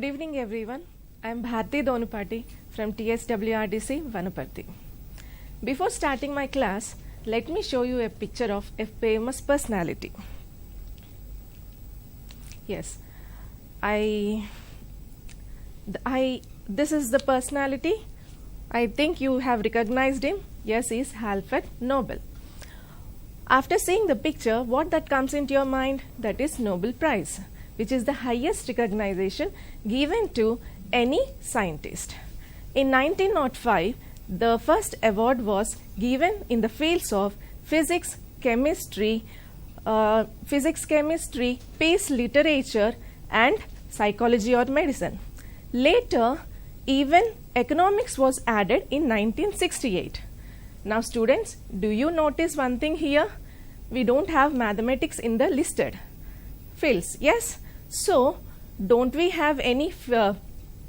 Good evening everyone. I am Bharti Donupati from TSWRDC Vanupati. Before starting my class, let me show you a picture of a famous personality. Yes, this is the personality. I think you have recognized him. Yes, he is Alfred Nobel. After seeing the picture, what that comes into your mind? That is Nobel Prize, which is the highest recognition given to any scientist. In 1905, the first award was given in the fields of physics, chemistry, peace literature, and psychology or medicine. Later, even economics was added in 1968. Now students, do you notice one thing here? We don't have mathematics in the listed fields. Yes? So, don't we have any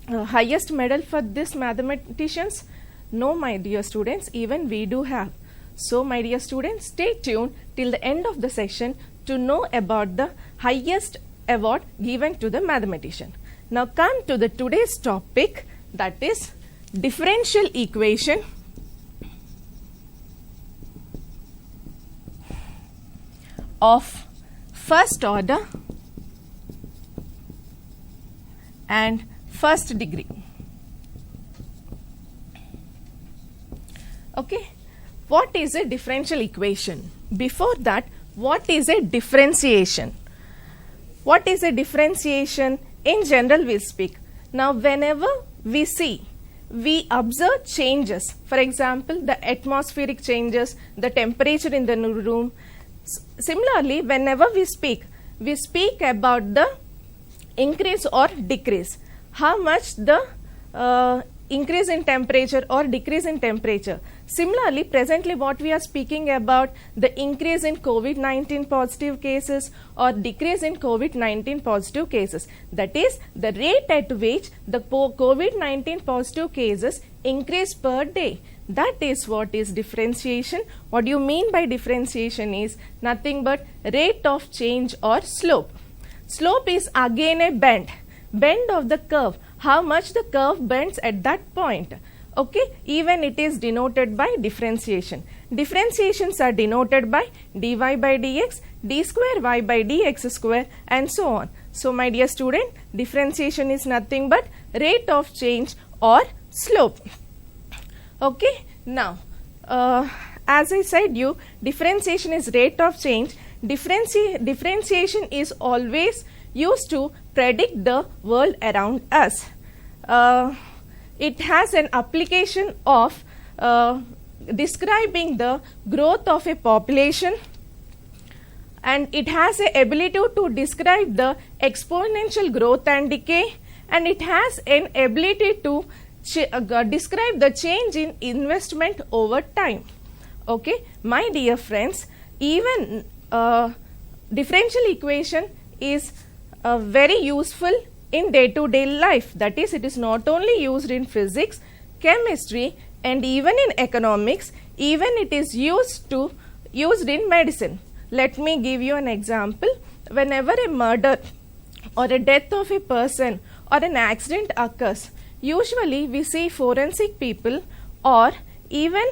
highest medal for this mathematicians? No, my dear students, even we do have. So, my dear students, stay tuned till the end of the session to know about the highest award given to the mathematician. Now, come to the today's topic, that is differential equation of first order and first degree. Okay, what is a differential equation? Before that, what is a differentiation? What is a differentiation? In general, we speak. Now, whenever we observe changes, for example, the atmospheric changes, the temperature in the room. Similarly, whenever we speak about the increase or decrease, how much the increase in temperature or decrease in temperature. Similarly, presently what we are speaking about, the increase in COVID-19 positive cases or decrease in COVID-19 positive cases. That is the rate at which the COVID-19 positive cases increase per day. That is what is differentiation. What do you mean by differentiation is nothing but rate of change or slope. Slope is again a bend of the curve, how much the curve bends at that point. Okay, even it is denoted by differentiation. Differentiations are denoted by dy by dx, d square y by dx square, and so on. So, my dear student, differentiation is nothing but rate of change or slope. Okay, now, as I said you, differentiation is rate of change. Differentiation is always used to predict the world around us. It has an application of describing the growth of a population, and it has the ability to describe the exponential growth and decay, and it has an ability to describe the change in investment over time. Okay, my dear friends, even differential equation is very useful in day-to-day life. That is, it is not only used in physics, chemistry, and even in economics. Even it is used in medicine. Let me give you an example. Whenever a murder or a death of a person or an accident occurs, usually we see forensic people or even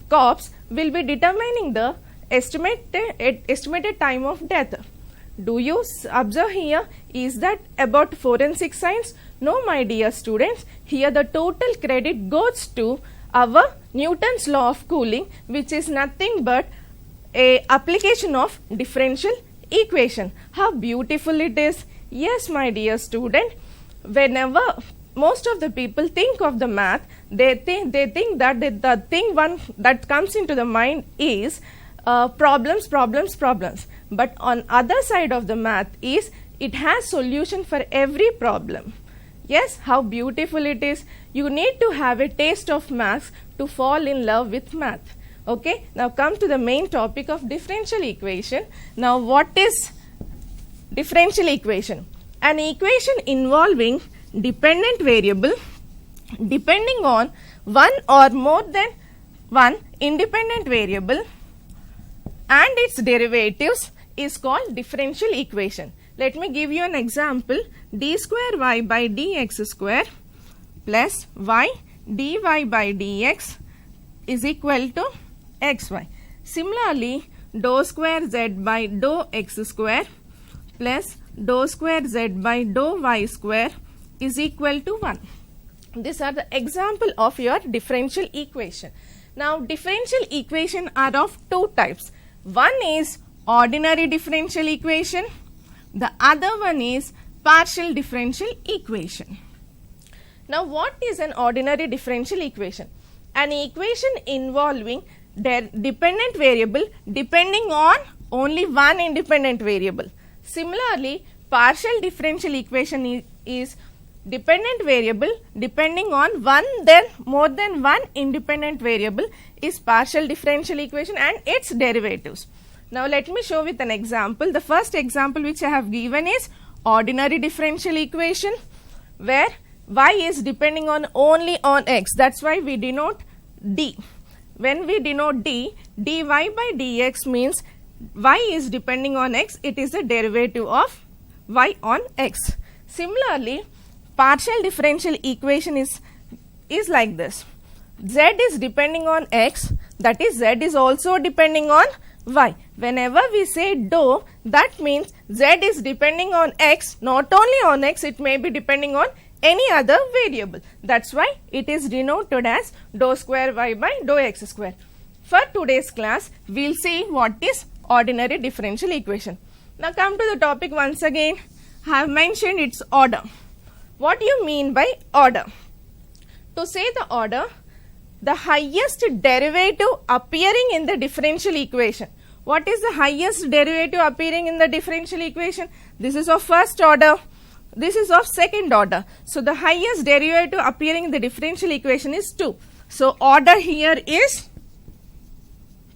cops will be determining the estimated time of death. Do you observe here? Is that about forensic science? No, my dear students. Here the total credit goes to our Newton's law of cooling, which is nothing but a application of differential equation. How beautiful it is. Yes, my dear student. Whenever most of the people think of the math, they think that the thing one that comes into the mind is problems. But on other side of the math is it has solution for every problem. Yes, how beautiful it is. You need to have a taste of maths to fall in love with math. Okay, now come to the main topic of differential equation. Now, what is differential equation? An equation involving dependent variable depending on one or more than one independent variable and its derivatives is called differential equation. Let me give you an example. D square y by dx square plus y dy by dx is equal to xy. Similarly, dou square z by dou x square plus dou square z by dou y square is equal to 1. These are the example of your differential equation. Now, differential equation are of two types. One is ordinary differential equation. The other one is partial differential equation. Now, what is an ordinary differential equation? An equation involving dependent variable depending on only one independent variable. Similarly, partial differential equation is dependent variable depending on more than one independent variable is partial differential equation and its derivatives. Now, let me show with an example. The first example which I have given is ordinary differential equation where y is depending on only on x. That's why we denote d. When we denote d, dy by dx means y is depending on x. It is the derivative of y on x. Similarly, partial differential equation is like this. Z is depending on x, that is z is also depending on y. Whenever we say dou, that means z is depending on x, not only on x, it may be depending on any other variable. That's why it is denoted as dou square y by dou x square. For today's class, we'll see what is ordinary differential equation. Now come to the topic once again. I have mentioned its order. What do you mean by order? To say the order, the highest derivative appearing in the differential equation. What is the highest derivative appearing in the differential equation? This is of first order. This is of second order. So, the highest derivative appearing in the differential equation is 2. So, order here is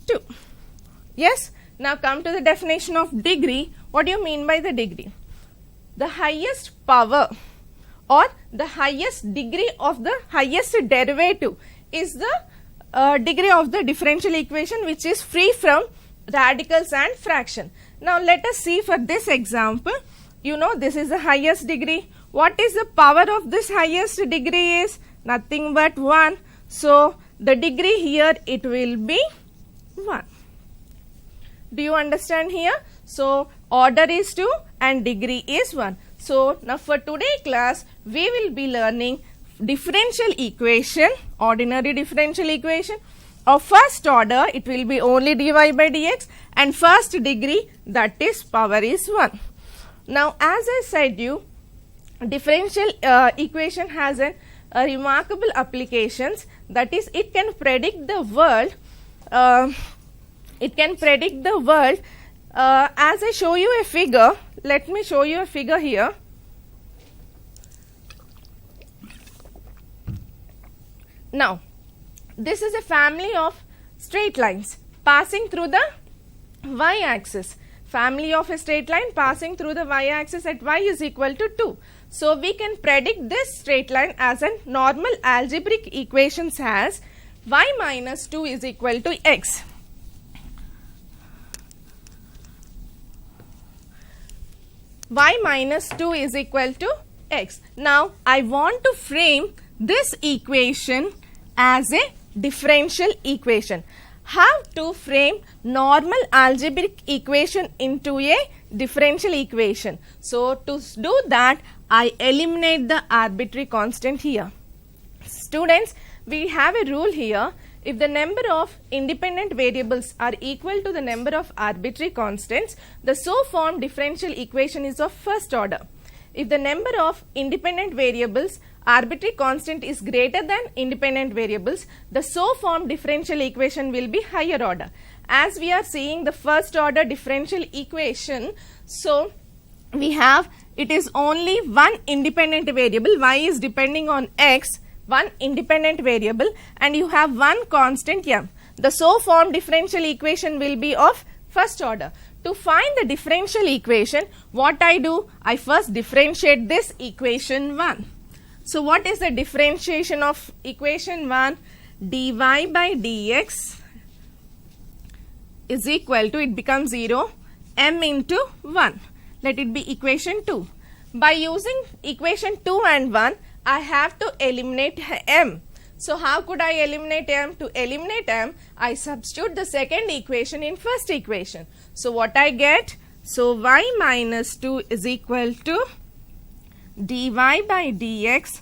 2. Yes? Now, come to the definition of degree. What do you mean by the degree? The highest power or the highest degree of the highest derivative is the degree of the differential equation which is free from radicals and fraction. Now, let us see for this example. You know this is the highest degree. What is the power of this highest degree is? Nothing but 1. So, the degree here it will be 1. Do you understand here? So, order is 2 and degree is 1. So, now for today class, we will be learning differential equation, ordinary differential equation of first order, it will be only dy by dx, and first degree, that is power is 1. Now, as I said you, differential equation has a remarkable applications, that is it can predict the world, as I show you a figure. Let me show you a figure here. Now, this is a family of straight lines passing through the y-axis. Family of a straight line passing through the y-axis at y is equal to 2. So, we can predict this straight line as a normal algebraic equations as y minus 2 is equal to x. Y minus 2 is equal to x. Now, I want to frame this equation as a differential equation. How to frame normal algebraic equation into a differential equation? So, to do that, I eliminate the arbitrary constant here. Students, we have a rule here. If the number of independent variables are equal to the number of arbitrary constants, the so formed differential equation is of first order. If the number of independent variables arbitrary constant is greater than independent variables, the so formed differential equation will be higher order. As we are seeing the first order differential equation, so we have it is only one independent variable, y is depending on x, one independent variable, and you have one constant m. The so formed differential equation will be of first order. To find the differential equation, what I do? I first differentiate this equation 1. So, what is the differentiation of equation 1? Dy by dx is equal to, it becomes 0, m into 1. Let it be equation 2. By using equation 2 and 1, I have to eliminate m. So how could I eliminate m? To eliminate m, I substitute the second equation in first equation. So what I get? So y minus 2 is equal to dy by dx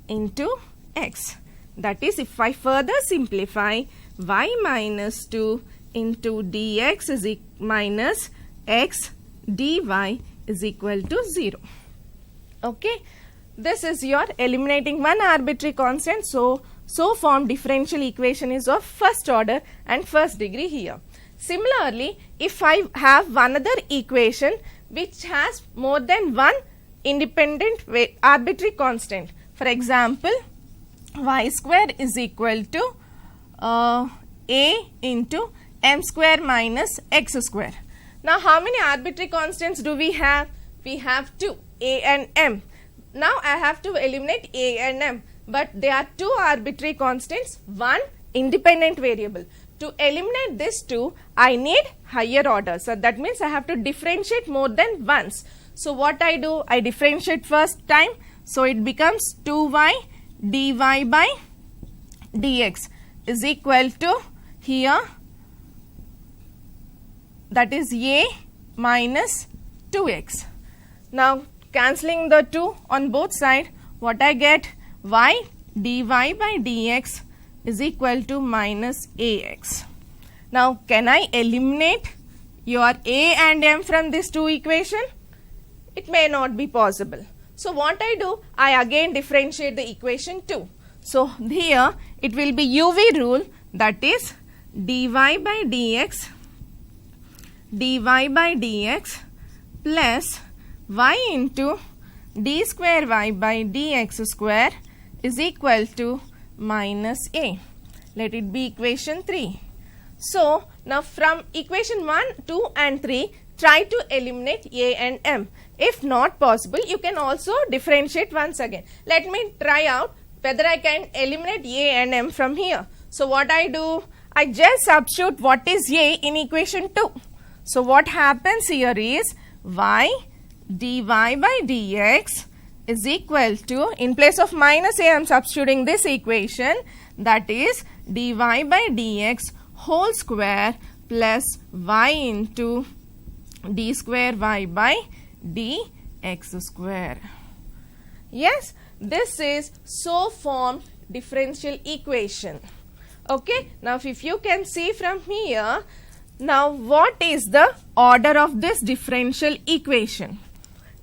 into x. That is, if I further simplify, y minus 2 into dx is minus x dy is equal to 0. Okay. This is your eliminating one arbitrary constant. So formed differential equation is of first order and first degree here. Similarly, if I have another equation which has more than one independent arbitrary constant, for example, y square is equal to a into m square minus x square. Now, how many arbitrary constants do we have? We have two, a and m. Now, I have to eliminate a and m, but there are two arbitrary constants, one independent variable. To eliminate this two, I need higher order. So, that means I have to differentiate more than once. So, what I do? I differentiate first time. So, it becomes 2y dy by dx is equal to here, that is a minus 2x. Now, cancelling the 2 on both sides, what I get? Y dy by dx is equal to minus ax. Now, can I eliminate your a and m from this two equation? It may not be possible. So, what I do? I again differentiate the equation 2. So, here it will be UV rule, that is dy by dx plus y into d square y by dx square is equal to minus a. Let it be equation 3. So, now from equation 1, 2 and 3, try to eliminate a and m. If not possible, you can also differentiate once again. Let me try out whether I can eliminate a and m from here. So, what I do? I just substitute what is a in equation 2. So, what happens here is y dy by dx is equal to, in place of minus a, I am substituting this equation, that is dy by dx whole square plus y into d square y by dx square. Yes, this is so formed differential equation. Okay, now if you can see from here, now what is the order of this differential equation?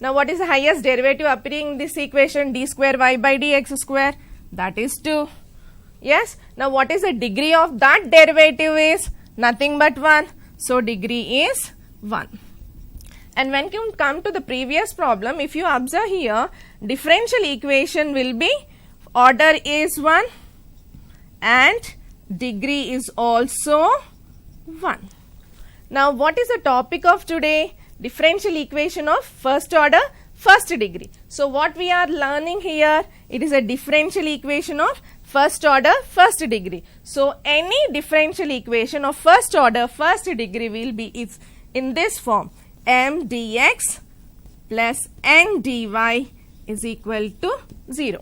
Now, what is the highest derivative appearing in this equation? D square y by dx square, that is 2. Yes. Now, what is the degree of that derivative is? Nothing but 1. So, degree is 1. And when you come to the previous problem, if you observe here, differential equation will be order is 1 and degree is also 1. Now, what is the topic of today? Differential equation of first order, first degree. So, what we are learning here, it is a differential equation of first order, first degree. So, any differential equation of first order, first degree will be in this form, m dx plus n dy is equal to 0.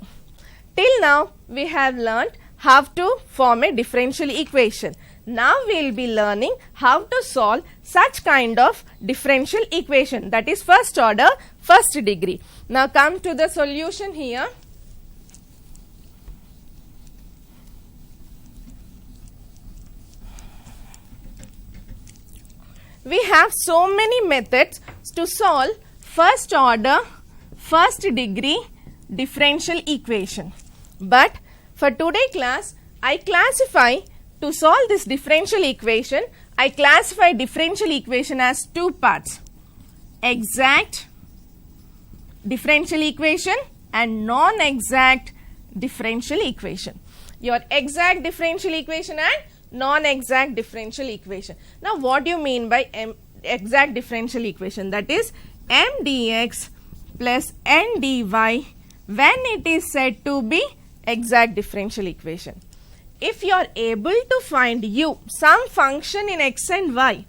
Till now, we have learnt how to form a differential equation. Now, we will be learning how to solve such kind of differential equation, that is first order, first degree. Now, come to the solution here. We have so many methods to solve first order, first degree differential equation. But for today class, I classify to solve this differential equation, I classify differential equation as two parts, exact differential equation and non-exact differential equation. Your exact differential equation and non-exact differential equation. Now, what do you mean by exact differential equation? That is m dx plus n dy when it is said to be exact differential equation. If you are able to find u, some function in x and y,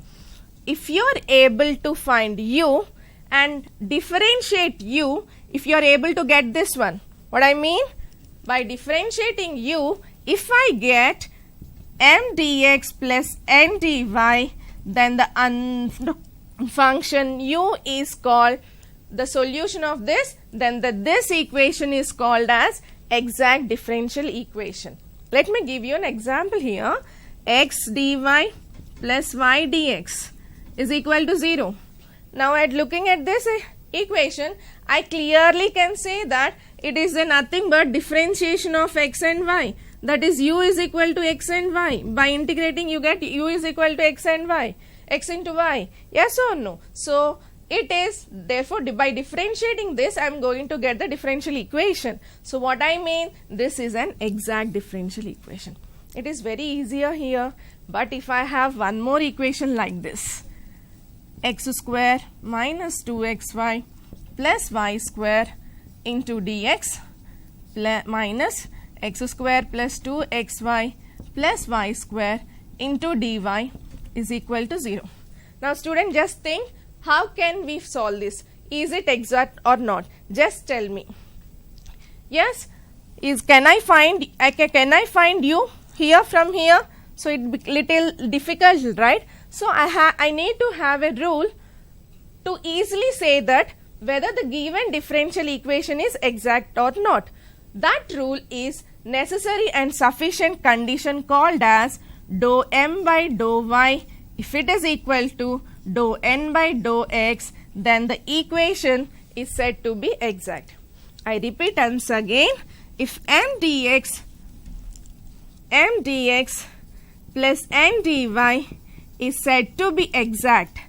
if you are able to find u and differentiate u if you are able to get this one. What I mean? By differentiating u, if I get m dx plus n dy, then the function u is called the solution of this, then this equation is called as exact differential equation. Let me give you an example here. X dy plus y dx is equal to 0. Now at looking at this equation, I clearly can say that it is nothing but differentiation of x and y. That is u is equal to x and y. By integrating you get u is equal to x and y, x into y. Yes or no? So it is, therefore by differentiating this I am going to get the differential equation. So what I mean, this is an exact differential equation. It is very easier here, but if I have one more equation like this, x square minus 2xy plus y square into dx minus x square plus 2xy plus y square into dy is equal to 0. Now student, just think, how can we solve this? Is it exact or not? Just tell me. Yes, can I find u here from here? So it be little difficult, right? So I need to have a rule to easily say that whether the given differential equation is exact or not. That rule is necessary and sufficient condition called as dou m by dou y. If it is equal to dou n by dou x, then the equation is said to be exact. I repeat once again, if m dx plus n dy is said to be exact,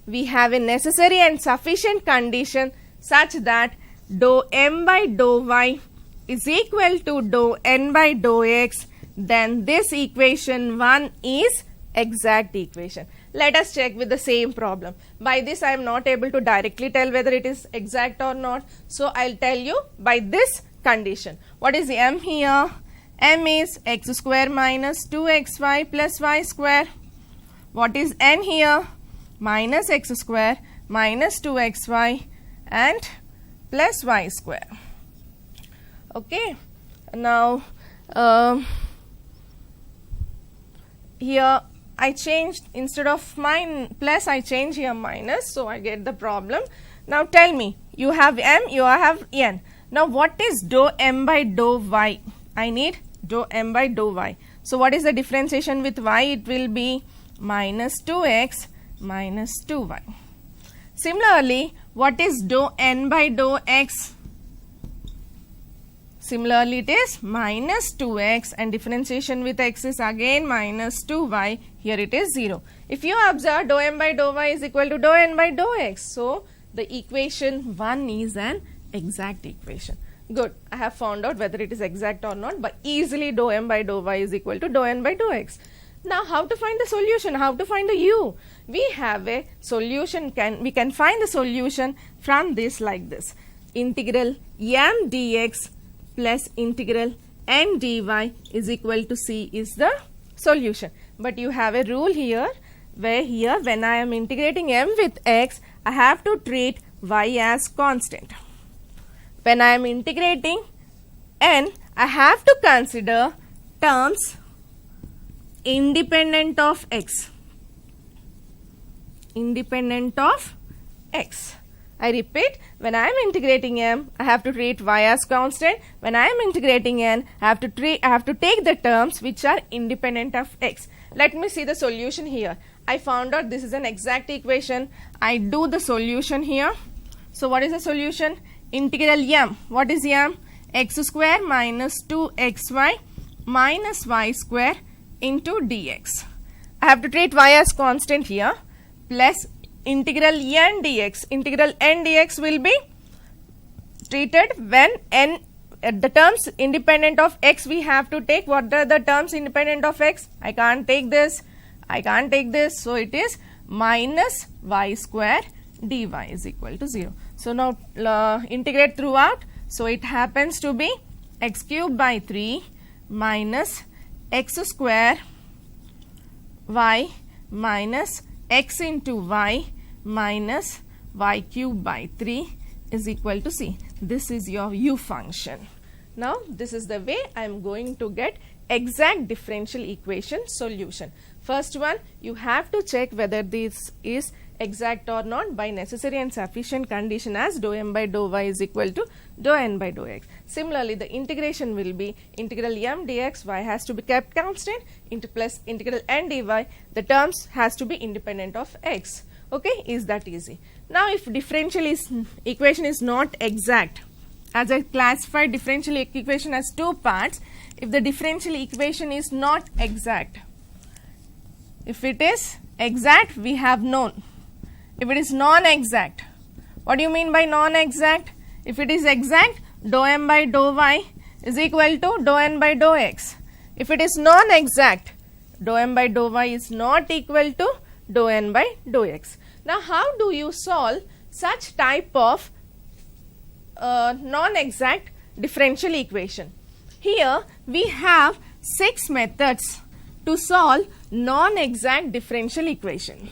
we have a necessary and sufficient condition such that dou m by dou y is equal to dou n by dou x, then this equation 1 is exact equation. Let us check with the same problem. By this I am not able to directly tell whether it is exact or not. So I will tell you by this condition. What is the m here? M is x square minus 2xy plus y square. What is n here? Minus x square minus 2xy and plus y square. Okay. Now here I changed, instead of plus I change here minus, so I get the problem. Now tell me, you have m, you have n. Now what is dou m by dou y? I need dou m by dou y. So what is the differentiation with y? It will be minus 2x minus 2y. Similarly, what is dou n by dou x? Similarly, it is minus 2x and differentiation with x is again minus 2y. Here it is 0. If you observe, dou m by dou y is equal to dou n by dou x. So the equation 1 is an exact equation. Good. I have found out whether it is exact or not, but easily dou m by dou y is equal to dou n by dou x. Now how to find the solution? How to find the u? We have a solution, we can find the solution from this like this. Integral m dx plus integral n dy is equal to c is the solution. But you have a rule here, where here when I am integrating m with x, I have to treat y as constant. When I am integrating n, I have to consider terms independent of x. Independent of x. I repeat, when I am integrating m, I have to treat y as constant. When I am integrating n, I have to take the terms which are independent of x. Let me see the solution here. I found out this is an exact equation. I do the solution here. So what is the solution? Integral m. What is m? X square minus 2xy minus y square into dx. I have to treat y as constant here, plus integral n dx. Integral n dx will be treated when n, the terms independent of x we have to take. What are the terms independent of x? I can't take this. I can't take this. So it is minus y square dy is equal to 0. So now integrate throughout. So it happens to be x cube by 3 minus x square y minus x into y minus y cube by 3 is equal to c. This is your u function. Now this is the way I am going to get exact differential equation solution. First one, you have to check whether this is exact or not by necessary and sufficient condition as dou m by dou y is equal to dou n by dou x. Similarly, the integration will be integral m dx, y has to be kept constant, into plus integral n dy, the terms has to be independent of x. Okay, is that easy? Now if differential equation is not exact, as I classified differential equation as two parts, if the differential equation is not exact, if it is exact, we have known. If it is non-exact, what do you mean by non-exact? If it is exact, dou m by dou y is equal to dou n by dou x. If it is non-exact, dou m by dou y is not equal to dou n by dou x. Now how do you solve such type of non-exact differential equation? Here we have 6 methods to solve non-exact differential equation.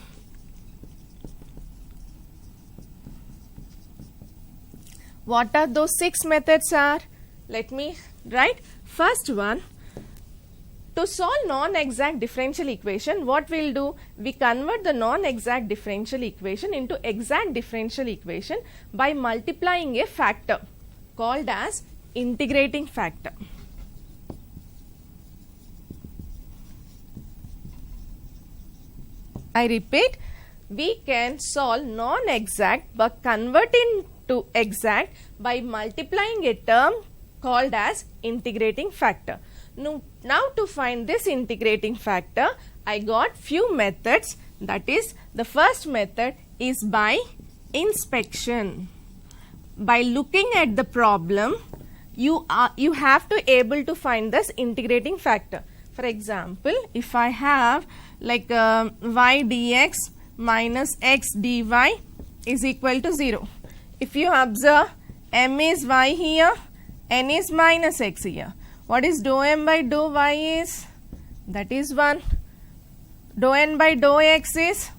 What are those 6 methods are? Let me write. First one, to solve non-exact differential equation, what we'll do? We convert the non-exact differential equation into exact differential equation by multiplying a factor called as integrating factor. I repeat, we can solve non-exact but converting to exact by multiplying a term called as integrating factor. Now to find this integrating factor, I got few methods. That is, the first method is by inspection. By looking at the problem, you have to able to find this integrating factor. For example, if I have like y dx minus x dy is equal to 0. If you observe, m is y here, n is minus x here. What is dou m by dou y is? That is 1. Dou n by dou x is?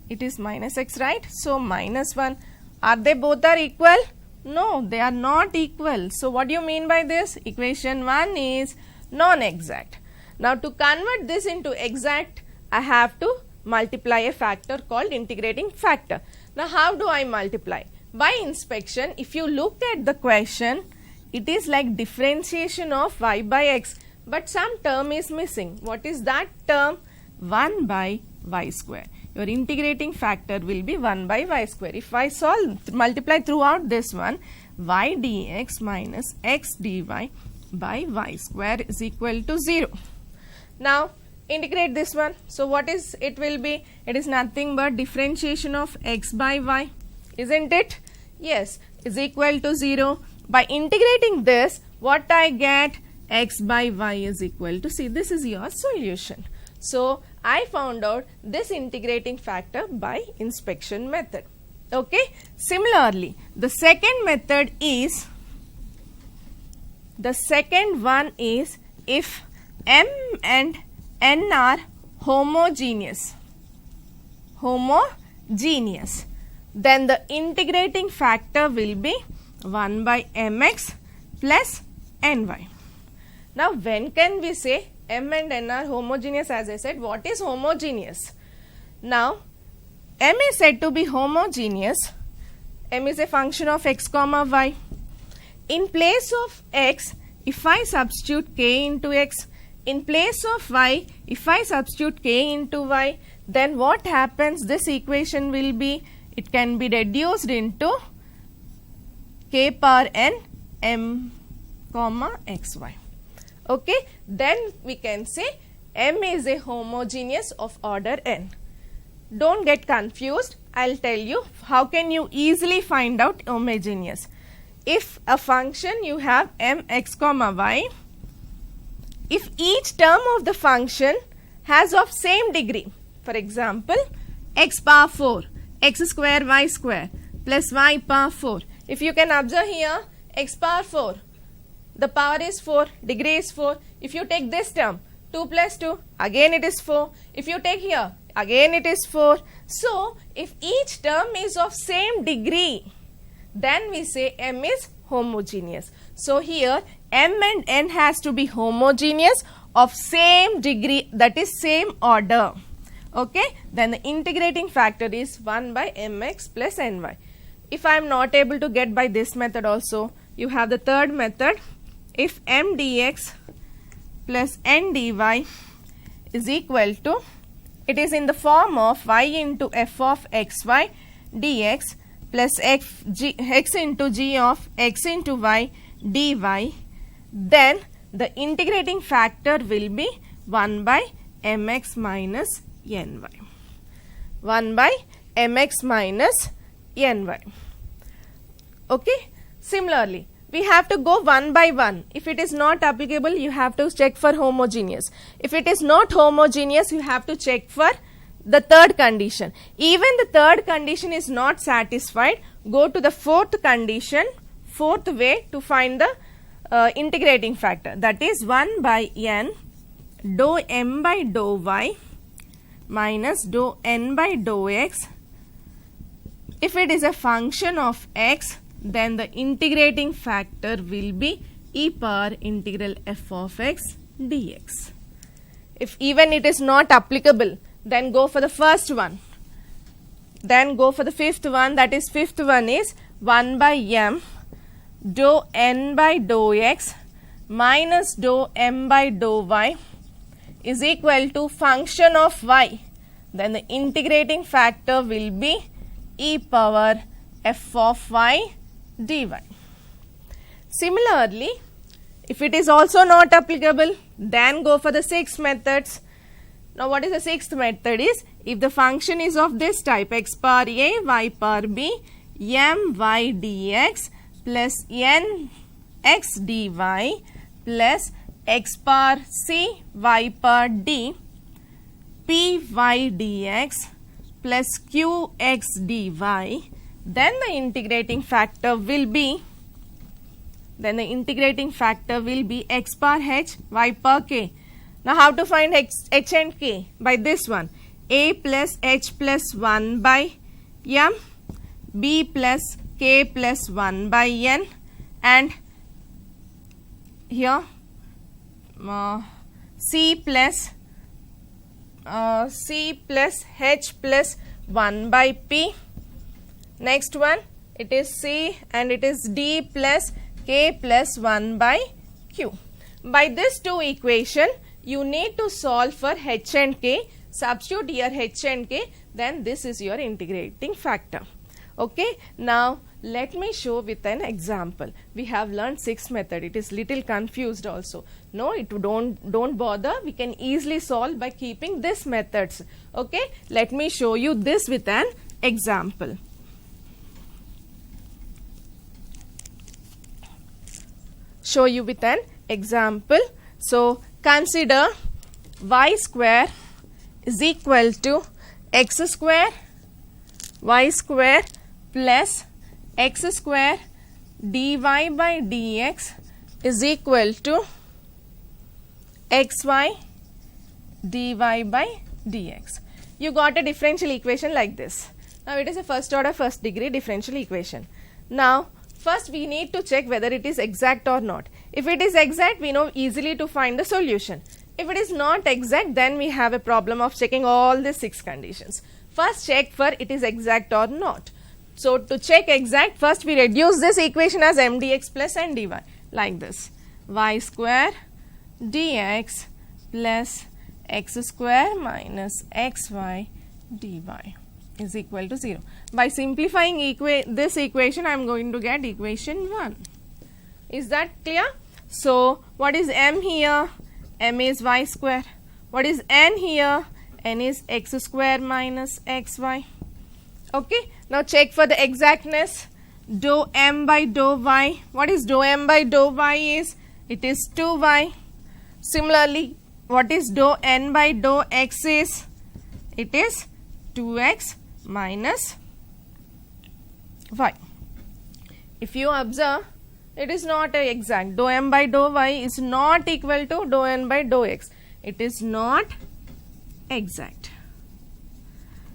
It is minus x, right? So minus 1. Are they both are equal? No, they are not equal. So what do you mean by this? Equation 1 is non-exact. Now to convert this into exact, I have to multiply a factor called integrating factor. Now how do I multiply? By inspection, if you look at the question, it is like differentiation of y by x, but some term is missing. What is that term? 1 by y square. Your integrating factor will be 1 by y square. If I multiply throughout this one, y dx minus x dy by y square is equal to 0. Now integrate this one. So what is it will be? It is nothing but differentiation of x by y, isn't it? Yes, is equal to 0. By integrating this, what I get? X by y is equal to c. This is your solution. So I found out this integrating factor by inspection method. Okay. Similarly, the second method is, the second one is if m and n are homogeneous, then the integrating factor will be 1 by mx plus ny. Now when can we say m and n are homogeneous? As I said, what is homogeneous? Now m is said to be homogeneous. M is a function of x comma y. In place of x, if I substitute k into x, in place of y, if I substitute k into y, then what happens? This equation will be, it can be reduced into k power n m comma xy. Okay, then we can say m is a homogeneous of order n. Don't get confused. I'll tell you how can you easily find out homogeneous. If a function you have m x comma y, if each term of the function has of same degree, for example, x power 4, x square y square plus y power 4. If you can observe here, x power 4, the power is 4, degree is 4. If you take this term, 2 plus 2, again it is 4. If you take here, again it is 4. So, if each term is of same degree, then we say M is homogeneous. So, here M and N has to be homogeneous of same degree, that is same order. Okay, then the integrating factor is 1 by mx plus ny. If I am not able to get by this method also, you have the third method. If m dx plus n dy is equal to, it is in the form of y into f of xy dx plus x into g of x into y dy, then the integrating factor will be 1 by mx minus ny. 1 by mx minus ny. Okay. Similarly, we have to go one by one. If it is not applicable, you have to check for homogeneous. If it is not homogeneous, you have to check for the third condition. Even the third condition is not satisfied, go to the fourth condition, fourth way to find the integrating factor, that is 1 by n dou m by dou y minus dou n by dou x. If it is a function of x, then the integrating factor will be e power integral f of x dx. If even it is not applicable, then go for the first one. Then go for the fifth one, that is fifth one is 1 by m dou n by dou x minus dou m by dou y is equal to function of y. Then the integrating factor will be e power f of y dy. Similarly, if it is also not applicable, then go for the sixth methods. Now, what is the sixth method is, if the function is of this type, x power a, y power b, m y dx plus n x dy plus x power c, y power d, p y dx plus q x dy, then the integrating factor will be, x power h, y power k. Now, how to find h and k? By this one, a plus h plus 1 by m, b plus k plus 1 by n, and here c plus h plus 1 by p. Next one, it is c and it is d plus k plus 1 by q. By this two equation, you need to solve for h and k. Substitute here h and k, then this is your integrating factor. Okay. Now, let me show with an example. We have learned sixth method. It is little confused also. No, don't bother. We can easily solve by keeping this methods. Okay. Let me show you this with an example. Show you with an example. So, consider y square is equal to x square y square plus x square dy by dx is equal to xy dy by dx. You got a differential equation like this. Now, it is a first order first degree differential equation. Now, first we need to check whether it is exact or not. If it is exact, we know easily to find the solution. If it is not exact, then we have a problem of checking all the 6 conditions. First check for it is exact or not. So, to check exact, first we reduce this equation as m dx plus n dy like this. Y square dx plus x square minus xy dy is equal to 0. By simplifying this equation, I am going to get equation 1. Is that clear? So, what is m here? M is y square. What is n here? N is x square minus xy. Okay. Now, check for the exactness. Dou m by dou y. What is dou m by dou y is? It is 2y. Similarly, what is dou n by dou x is? It is 2x minus y. If you observe, it is not exact. Dou m by dou y is not equal to dou n by dou x. It is not exact.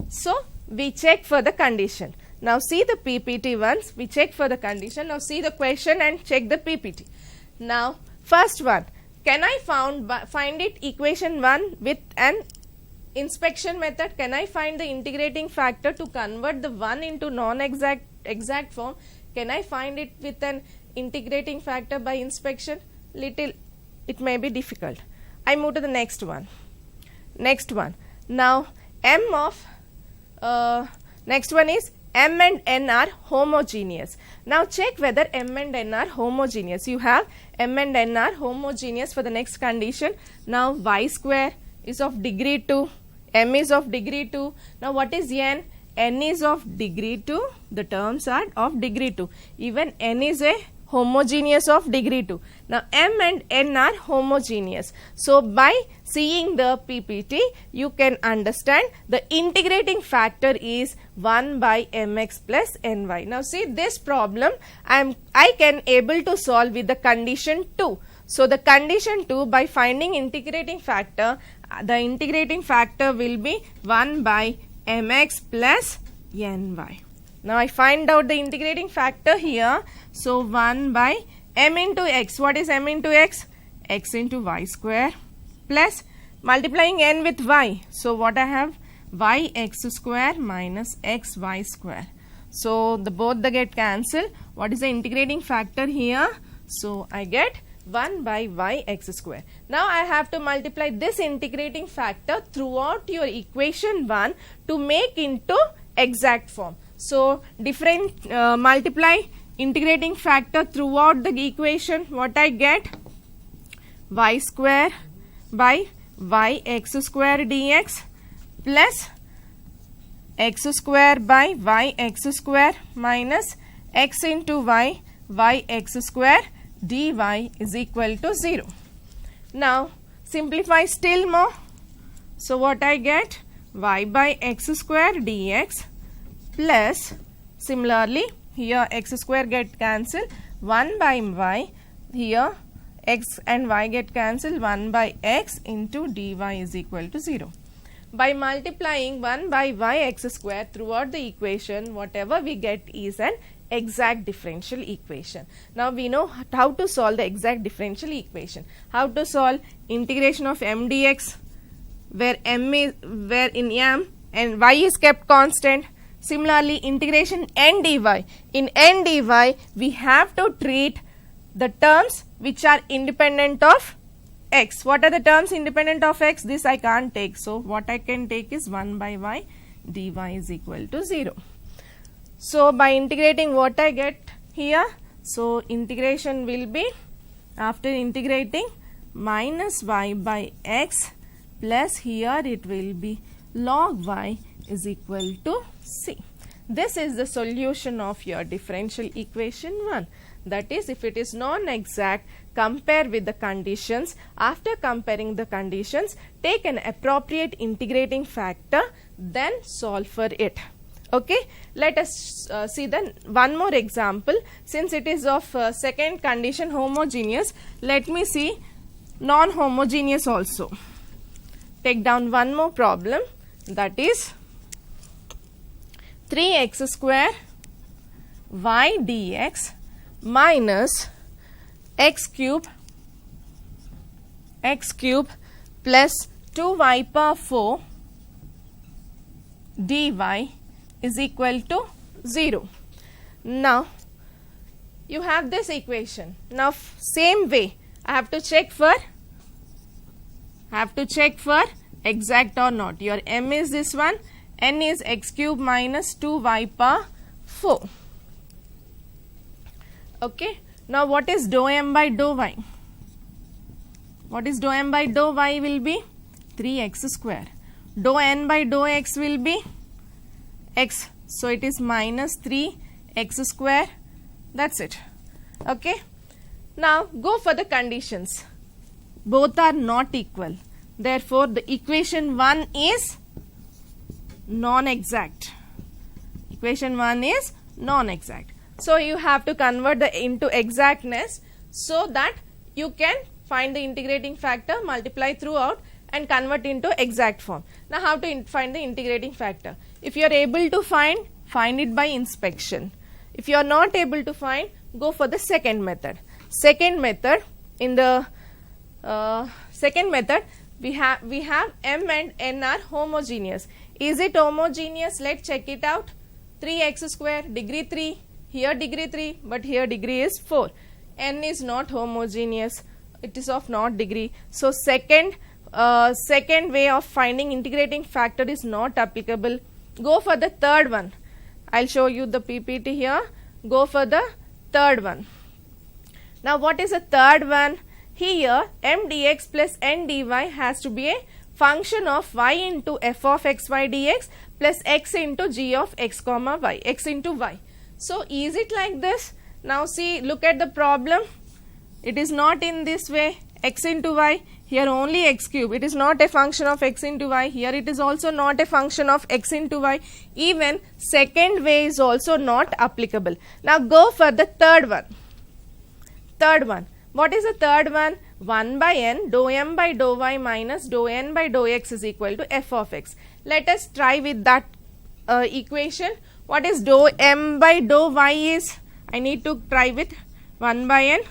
So we check for the condition. Now see the PPT once, we check for the condition. Now see the question and check the PPT. Now first one, can I find it equation 1 with an inspection method? Can I find the integrating factor to convert the 1 into exact form? Can I find it with an integrating factor by inspection? It may be difficult. I move to the next one. Now next one is M and N are homogeneous. Now check whether M and N are homogeneous. You have M and N are homogeneous for the next condition. Now y square is of degree 2, M is of degree 2. Now what is N? N is of degree 2, the terms are of degree 2. Even N is a homogeneous of degree 2. Now M and N are homogeneous. So by seeing the PPT, you can understand the integrating factor is 1 by mx plus ny. Now see this problem I can able to solve with the condition 2. So the condition 2, by finding integrating factor, the integrating factor will be 1 by mx plus ny. Now I find out the integrating factor here. So 1 by m into x. What is m into x? X into y square plus multiplying n with y. So what I have? Y x square minus x y square. So both get cancelled. What is the integrating factor here? So I get 1 by y x square. Now I have to multiply this integrating factor throughout your equation 1 to make into exact form. So multiply integrating factor throughout the equation. What I get? Y square by y x square dx plus x square by y x square minus x into y x square dy is equal to 0. Now simplify still more. So what I get? Y by x square dx plus, similarly here x square get cancelled, 1 by y, here x and y get cancelled, 1 by x into dy is equal to 0. By multiplying 1 by y x square throughout the equation, whatever we get is an exact differential equation. Now we know how to solve the exact differential equation. How to solve integration of m dx, where in m and y is kept constant. Similarly, integration n dy. In n dy, we have to treat the terms which are independent of x. What are the terms independent of x? This I can't take. So what I can take is 1 by y dy is equal to 0. So by integrating, what I get here? So integration will be, after integrating, minus y by x plus, here it will be log y is equal to c. This is the solution of your differential equation 1. That is, if it is non-exact, compare with the conditions. After comparing the conditions, take an appropriate integrating factor, then solve for it. Okay, let us see the one more example. Since it is of second condition homogeneous, let me see non-homogeneous also. Take down one more problem, that is 3x square y dx minus x cube plus 2y power 4 dy is equal to 0. Now you have this equation. Now same way I have to check for exact or not. Your m is this one, n is x cube minus 2y power 4. Okay. Now what is dou m by dou y? What is dou m by dou y will be 3x square. Dou n by dou x will be x. So it is minus 3x square. That's it. Okay. Now go for the conditions. Both are not equal. Therefore the equation 1 is non-exact. Equation 1 is non-exact. So you have to convert into exactness so that you can find the integrating factor, multiply throughout and convert into exact form. Now how to find the integrating factor? If you are able to find it by inspection. If you are not able to find, go for the second method. Second method, in the second method, we have m and n are homogeneous. Is it homogeneous? Let's check it out. 3x square, degree 3, here degree 3, but here degree is 4. N is not homogeneous, it is of not degree. So second way of finding integrating factor is not applicable. Go for the third one. I'll show you the PPT here. Go for the third one. Now what is the third one? Here m dx plus n dy has to be a function of y into f of xy dx plus x into g of x comma y, x into y. So is it like this? Now see, look at the problem. It is not in this way, x into y, here only x cube. It is not a function of x into y. Here it is also not a function of x into y. Even second way is also not applicable. Now go for the third one. Third one. What is the third one? 1 by n dou m by dou y minus dou n by dou x is equal to f of x. Let us try with that equation. What is dou m by dou y is? I need to try with 1 by n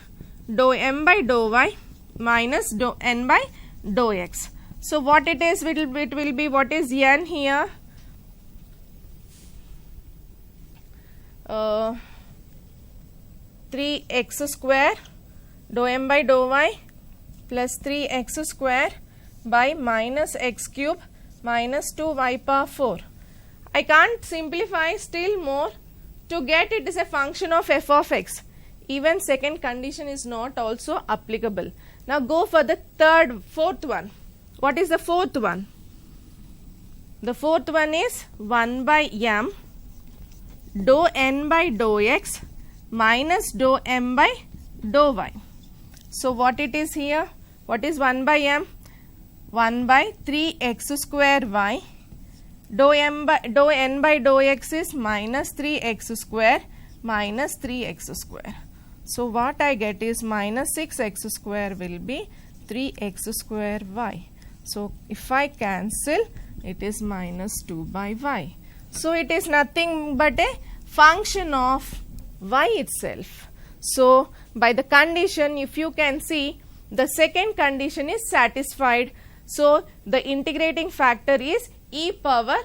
dou m by dou y minus dou n by dou x. So what it is, it will be, what is n here? 3x square dou m by dou y plus 3x square by minus x cube minus 2y power 4. I can't simplify still more to get it is a function of f of x. Even second condition is not also applicable. Now go for the fourth one. What is the fourth one? The fourth one is 1 by m dou n by dou x minus dou m by dou y. So what it is here? What is 1 by m? 1 by 3x square y. Dou n by dou x is minus 3x square minus 3x square. So what I get is minus 6x square will be 3x square y. So if I cancel, it is minus 2 by y. So it is nothing but a function of y itself. So by the condition, if you can see, the second condition is satisfied. So the integrating factor is e power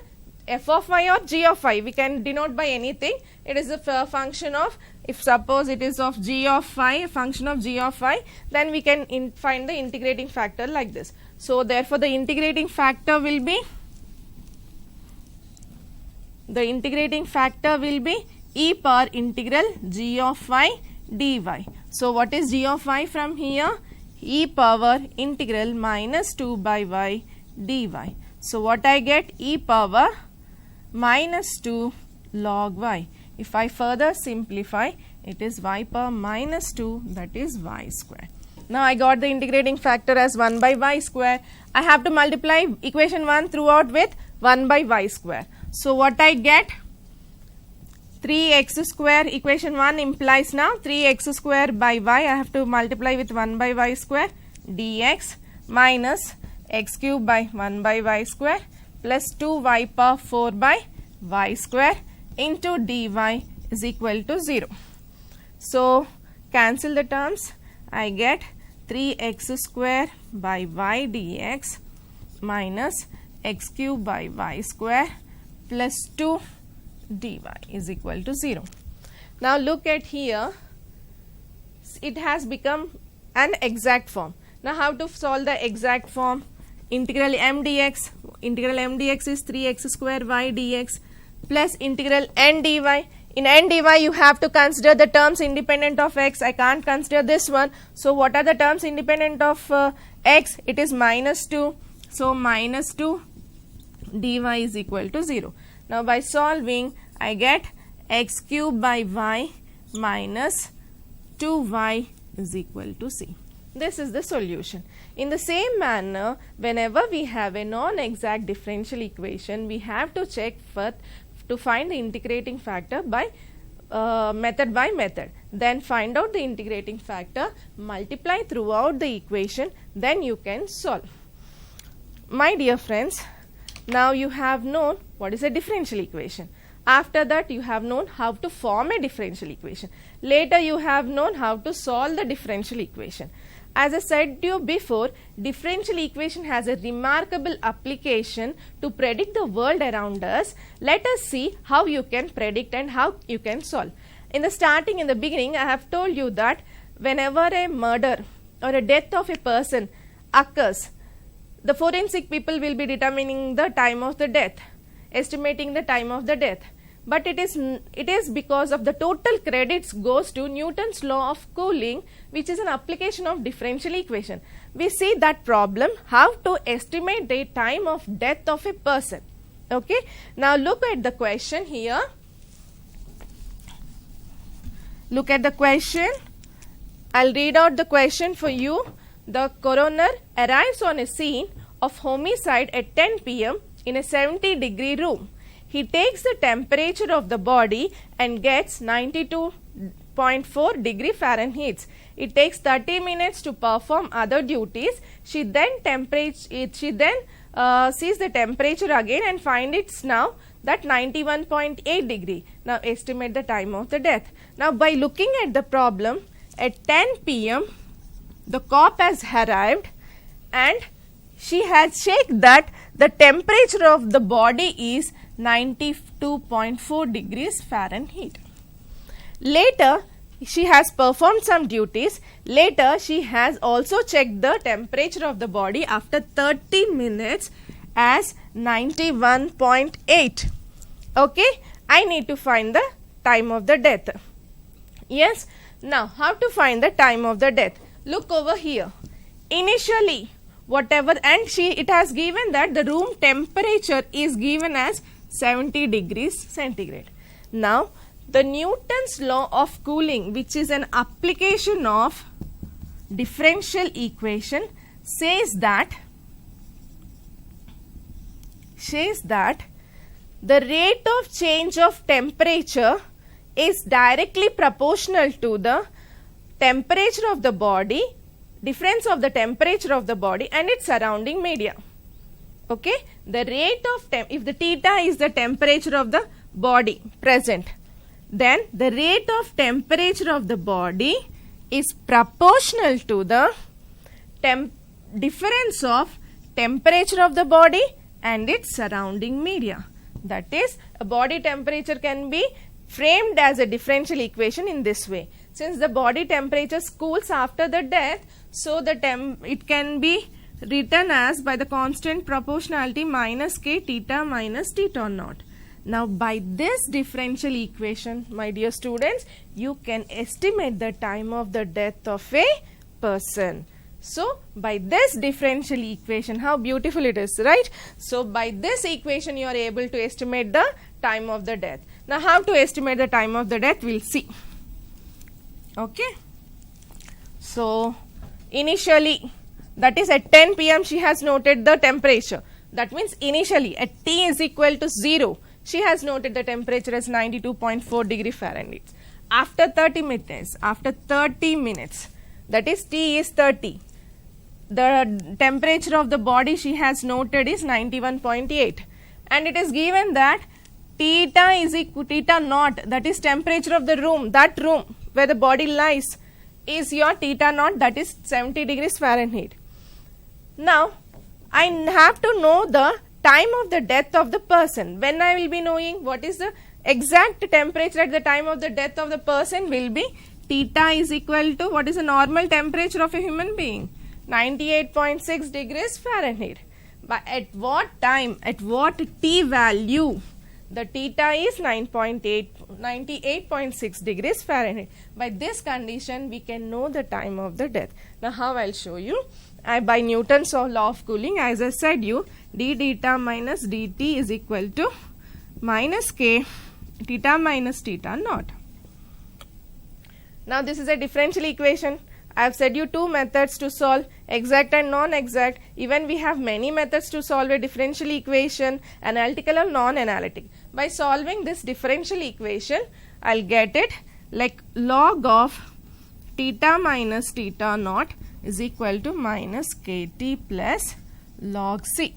f of y or g of y. We can denote by anything. It is a function of, if suppose it is of g of y, a function of g of y, then we can find the integrating factor like this. So therefore the integrating factor will be e power integral g of y dy. So what is g of y from here? E power integral minus 2 by y dy. So what I get? E power minus 2 log y. If I further simplify, it is y power minus 2, that is y square. Now I got the integrating factor as 1 by y square. I have to multiply equation 1 throughout with 1 by y square. So what I get? 3x square, equation 1 implies now 3x square by y, I have to multiply with 1 by y square dx minus x cube by 1 by y square plus 2y power 4 by y square into dy is equal to 0. So cancel the terms, I get 3x square by y dx minus x cube by y square plus 2 dy is equal to 0. Now look at here, it has become an exact form. Now how to solve the exact form? Integral m dx is 3x square y dx plus integral n dy. In n dy you have to consider the terms independent of x. I can't consider this one. So what are the terms independent of x? It is minus 2. So minus 2 dy is equal to 0. Now by solving, I get x cube by y minus 2y is equal to c. This is the solution. In the same manner, whenever we have a non-exact differential equation, we have to check first to find the integrating factor by method by method. Then find out the integrating factor, multiply throughout the equation, then you can solve. My dear friends, now you have known what is a differential equation. After that, you have known how to form a differential equation. Later, you have known how to solve the differential equation. As I said to you before, differential equation has a remarkable application to predict the world around us. Let us see how you can predict and how you can solve. In the beginning, I have told you that whenever a murder or a death of a person occurs, the forensic people will be determining the time of the death, estimating the time of the death. But it is because of the total credits goes to Newton's law of cooling, which is an application of differential equation. We see that problem, how to estimate the time of death of a person. Okay. Now look at the question here. Look at the question. I'll read out the question for you. The coroner arrives on a scene of homicide at 10 p.m. in a 70-degree room. He takes the temperature of the body and gets 92.4 degree Fahrenheit. It takes 30 minutes to perform other duties. She then sees the temperature again and finds it's now that 91.8 degree. Now estimate the time of the death. Now by looking at the problem, at 10 p.m. the cop has arrived and she has checked that the temperature of the body is 92.4 degrees Fahrenheit. Later, she has performed some duties. Later, she has also checked the temperature of the body after 30 minutes as 91.8. Okay, I need to find the time of the death. Yes, now how to find the time of the death? Look over here. Initially, whatever, and it has given that the room temperature is given as 70 degrees centigrade. Now, the Newton's law of cooling, which is an application of differential equation, says that the rate of change of temperature is directly proportional to the temperature of the body, difference of the temperature of the body and its surrounding media. Okay, the rate of if the theta is the temperature of the body present, then the rate of temperature of the body is proportional to the difference of temperature of the body and its surrounding media. That is, a body temperature can be framed as a differential equation in this way. Since the body temperature cools after the death, so it can be written as by the constant proportionality minus k theta minus theta naught. Now by this differential equation, my dear students, you can estimate the time of the death of a person. So by this differential equation, how beautiful it is, right? So by this equation you are able to estimate the time of the death. Now how to estimate the time of the death, we'll see. Okay. So initially, that is at 10 p.m. she has noted the temperature. That means initially at T is equal to 0, she has noted the temperature as 92.4 degree Fahrenheit. After 30 minutes, that is T is 30, the temperature of the body she has noted is 91.8, and it is given that theta is equal to theta naught, that is temperature of the room, that room where the body lies is your theta naught, that is 70 degrees Fahrenheit. Now I have to know the time of the death of the person. When I will be knowing what is the exact temperature at the time of the death of the person will be theta is equal to what is the normal temperature of a human being, 98.6 degrees Fahrenheit. But at what time, at what T value, the theta is 98.6 degrees Fahrenheit. By this condition, we can know the time of the death. Now, how I'll show you? By Newton's law of cooling, as I said you, d theta minus dt is equal to minus k theta minus theta naught. Now, this is a differential equation. I have said you two methods to solve, exact and non-exact. Even we have many methods to solve a differential equation, analytical or non-analytic. By solving this differential equation, I'll get it like log of theta minus theta naught is equal to minus kt plus log c.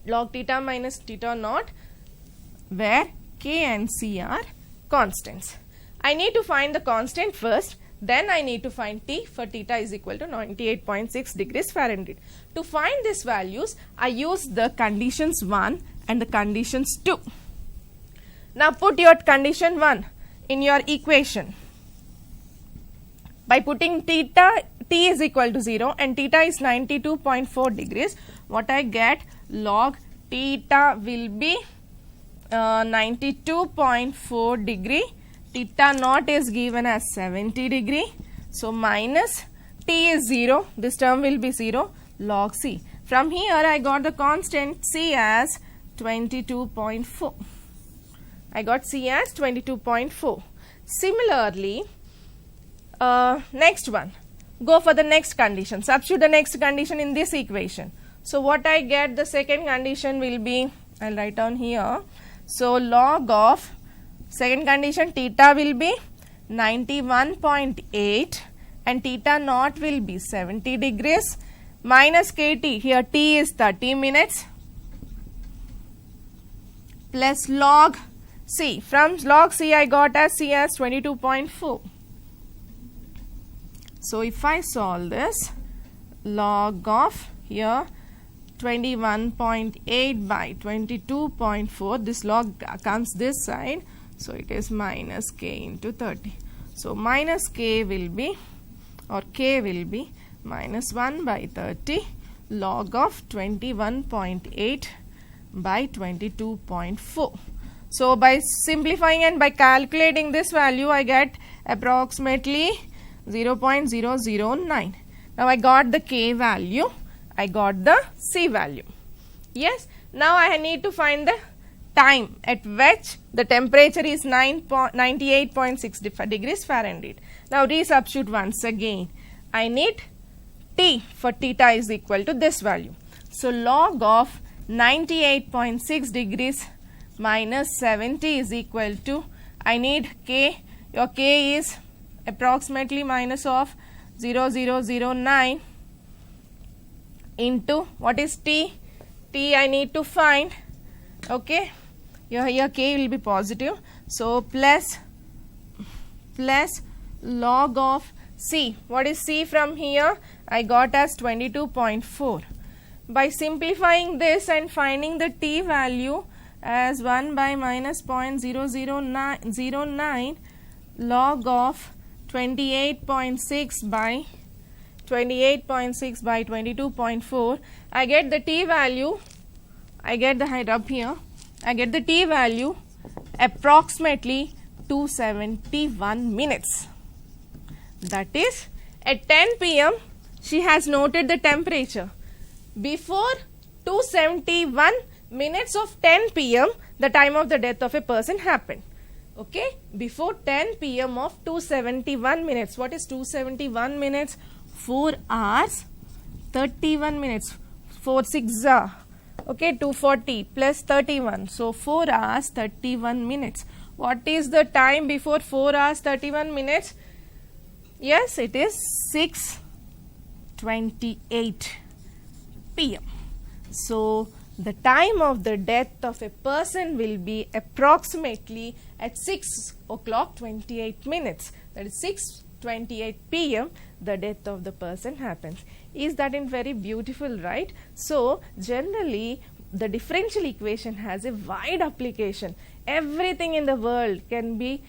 log theta minus theta naught, where k and c are constants. I need to find the constant first, then I need to find T for theta is equal to 98.6 degrees Fahrenheit. To find these values, I use the conditions 1 and the conditions 2. Now put your condition 1 in your equation. By putting theta, T is equal to 0 and theta is 92.4 degrees, what I get, log theta will be 92.4 degree, theta naught is given as 70 degree, so minus T is 0, this term will be 0, log C. From here I got the constant C as 22.4. I got C as 22.4. Similarly, next one, go for the next condition, substitute the next condition in this equation. So what I get, the second condition will be, I will write down here, so log of second condition theta will be 91.8 and theta naught will be 70 degrees minus kt, here T is 30 minutes, plus log C. From log C I got as C as 22.4. So if I solve this, log of here 21.8 by 22.4, this log comes this side, so it is minus k into 30. So minus k will be, or k will be minus 1 by 30 log of 21.8 by 22.4. So by simplifying and by calculating this value, I get approximately 0.009. Now I got the k value, I got the C value. Yes, now I need to find the time at which the temperature is 98.6 degrees Fahrenheit. Now resubstitute once again. I need T for theta is equal to this value. So log of 98.6 degrees minus 70 is equal to, I need k, your k is approximately minus of 0.009 into what is T? T I need to find, okay, here k will be positive, so plus log of C. What is C from here? I got as 22.4. By simplifying this and finding the T value as 1 by minus 0.009 log of 28.6 by 22.4, I get the T value, I get the height up here, I get the T value approximately 271 minutes. That is, at 10 p.m. she has noted the temperature. Before 271 minutes of 10 p.m. the time of the death of a person happened. Okay, before 10 p.m. of 271 minutes. What is 271 minutes? 4 hours 31 minutes. 4 6 okay, 240 plus 31. So 4 hours 31 minutes. What is the time before 4 hours 31 minutes? Yes, it is 6:28 p.m. So the time of the death of a person will be approximately at 6 o'clock 28 minutes. That is 6:28 p.m. the death of the person happens. Is that in very beautiful, right? So generally the differential equation has a wide application. Everything in the world can be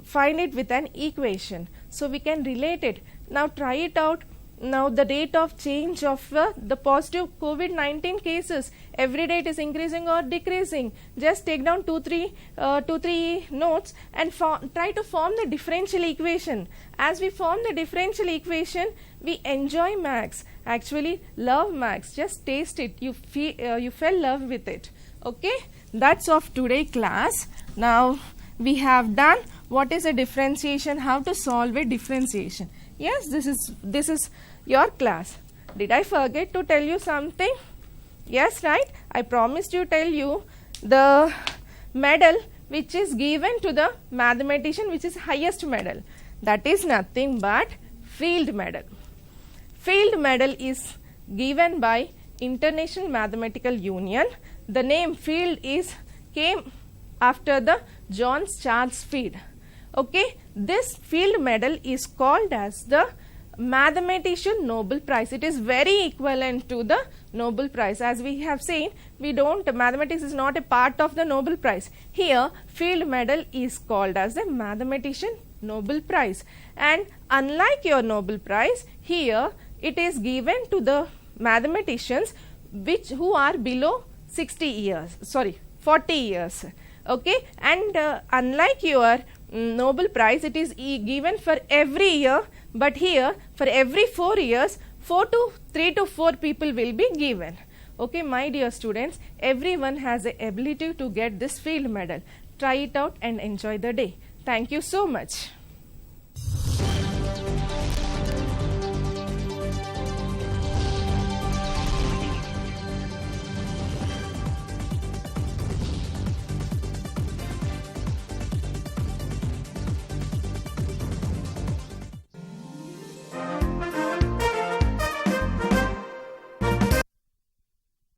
find it with an equation. So we can relate it. Now try it out. Now the rate of change of the positive COVID-19 cases, every day it is increasing or decreasing. Just take down 2-3 notes and try to form the differential equation. As we form the differential equation, we enjoy maths. Actually love maths. Just taste it. You fell love with it. Okay, that's of today class. Now we have done what is a differentiation, how to solve a differentiation. Yes, this is your class. Did I forget to tell you something? Yes, right? I promised to tell you the medal which is given to the mathematician, which is highest medal. That is nothing but field medal. Field medal is given by International Mathematical Union. The name Field came after the John Charles Field. Okay, this Field medal is called as the Mathematician Nobel Prize. It is very equivalent to the Nobel Prize. As we have seen, mathematics is not a part of the Nobel Prize. Here, Field medal is called as the Mathematician Nobel Prize. And unlike your Nobel Prize, here it is given to the mathematicians who are below 40 years. Okay, and unlike your Nobel Prize, it is given for every year, but here for every 4 years, 3 to 4 people will be given. Okay, my dear students, everyone has the ability to get this Field medal. Try it out and enjoy the day. Thank you so much.